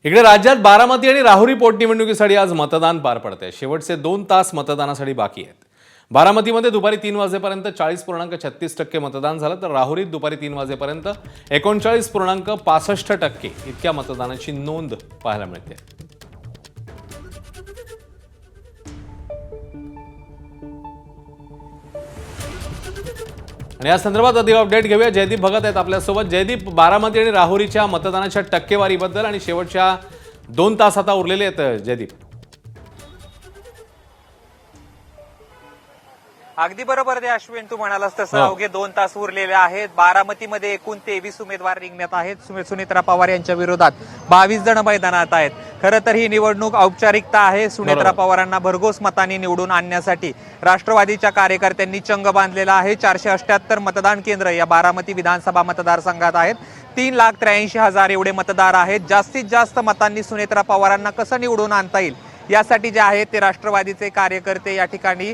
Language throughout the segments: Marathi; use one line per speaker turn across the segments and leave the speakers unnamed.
इकडे राज्यात बारामती आणि राहुरी पोटनिवडणुकीसाठी आज मतदान पार पडते। शेवटचे 2 तास मतदानासाठी बाकी आहेत। बारामतीमध्ये दुपारी 3 वाजेपर्यंत 40.36% मतदान झालं, तर राहुरीत दुपारी 3 वाजेपर्यंत 39.65% इतक्या मतदानाची नोंद पाहायला मिळते। आणि या संदर्भात अधिक अपडेट घेऊया। जयदीप भगत आहेत आपल्यासोबत। जयदीप, बारामती आणि राहुरीच्या मतदानाच्या टक्केवारीबद्दल आणि शेवटच्या 2 तास आता उरलेले आहेत जयदीप।
अगदी बरोबर आहे अश्विन, तू म्हणालास तसं अवघे 2 तास उरलेले आहेत। बारामतीमध्ये एकूण 23 उमेदवार रिंगणात आहेत। सुनेत्रा पवार यांच्या विरोधात 22 जण मैदानात आहेत। खरं तर ही निवडणूक औपचारिकता आहे। सुनेत्रा पवारांना भरघोस मतांनी निवडून आणण्यासाठी राष्ट्रवादीच्या कार्यकर्त्यांनी चंग बांधलेला आहे। 478 मतदान केंद्र या बारामती विधानसभा मतदारसंघात आहेत। 3,83,000 एवढे मतदार आहेत। जास्तीत जास्त मतांनी सुनेत्रा पवारांना कसं निवडून आणता येईल यासाठी जे आहे ते राष्ट्रवादीचे कार्यकर्ते या ठिकाणी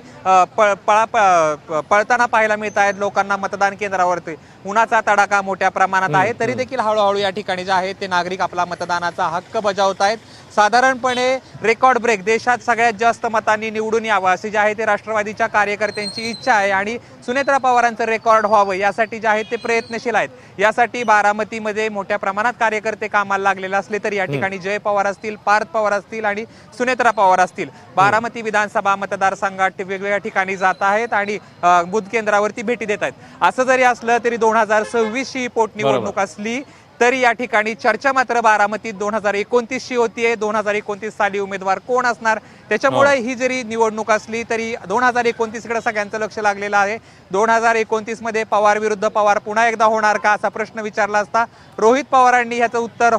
पळताना पाहायला मिळत आहेत। लोकांना मतदान केंद्रावरती उन्हाचा तडाखा मोठ्या प्रमाणात आहे, तरी देखील हळूहळू या ठिकाणी जे आहे ते नागरिक आपला मतदानाचा हक्क बजावत आहेत। साधारणपणे रेकॉर्ड ब्रेक, देशात सगळ्यात जास्त मतांनी निवडून यावं अशी जे आहे ते राष्ट्रवादीच्या कार्यकर्त्यांची इच्छा आहे आणि सुनेत्रा पवारांचं रेकॉर्ड व्हावं यासाठी जे आहे ते प्रयत्नशील आहेत। यासाठी बारामतीमध्ये मोठ्या प्रमाणात कार्यकर्ते कामाला लागलेले असले तरी या ठिकाणी जय पवार असतील, पार्थ पवार असतील आणि सुनेत्रा पवार असतील बारामती विधानसभा मतदारसंघात वेगवेगळ्या ठिकाणी जात आहेत आणि बुथ केंद्रावरती भेटी देत आहेत। असं जरी असलं तरी 2026 ही पोटनिवडणूक असली तरी या ठिकाणी चर्चा मात्र बारामतीत 2029 ची होतीये। 2029 साली उमेदवार कोण असणार त्याच्यामुळे ही जरी निवडणूक असली तरी 2029 कडे सगळ्यांचं लक्ष लागलेलं आहे। 2029 मध्ये पवार विरुद्ध पवार पुन्हा एकदा होणार का असा प्रश्न विचारला असता रोहित पवारांनी ह्याचं उत्तर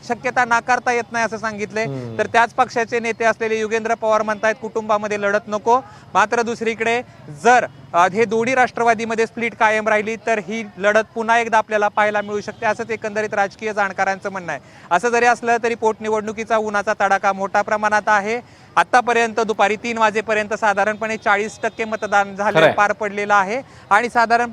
शक्यता नाकारता येत नाही असं सांगितलंय। तर त्याच पक्षाचे नेते असलेले युगेंद्र पवार म्हणतायत कुटुंबामध्ये लढत नको। मात्र दुसरीकडे जर हे दोन्ही राष्ट्रवादीमध्ये स्प्लिट कायम राहिली तर ही लढत पुन्हा एकदा आपल्याला पाहायला मिळू शकते असंच एकंदरीत राजकीय जाणकारांचं म्हणणं आहे। असं जरी असलं तरी पोटनिवडणुकीचा उन्हाचा तडाखा मोठ्या प्रमाणात आहे। आतापर्यंत दुपारी 3 वाजेपर्यंत साधारणपणे 40% मतदान झाले पार पडलेलं आहे आणि साधारण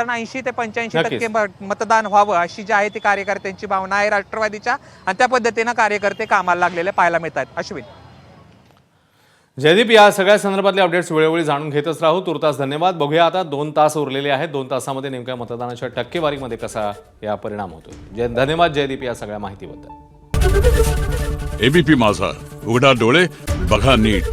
80 ते 85% मतदान व्हावं अशी जी आहे ती कार्यकर्त्यांची भावना आहे राष्ट्रवादीच्या आणि त्या पद्धतीने कार्यकर्ते कामाला लागलेले पाहायला मिळतात। अश्विन,
जयदीप, या सगळ्या संदर्भातले अपडेट्स वेळोवेळी जाणून घेतच राहू। तुर्तास धन्यवाद। बघूया आता 2 तास उरलेले आहेत। 2 तासामध्ये नेमक्या मतदानाच्या टक्केवारीमध्ये कसा या परिणाम होतो। धन्यवाद जयदीप या सगळ्या माहितीबद्दल।
एबीपी माझा, उघडा डोळे बघा नीट।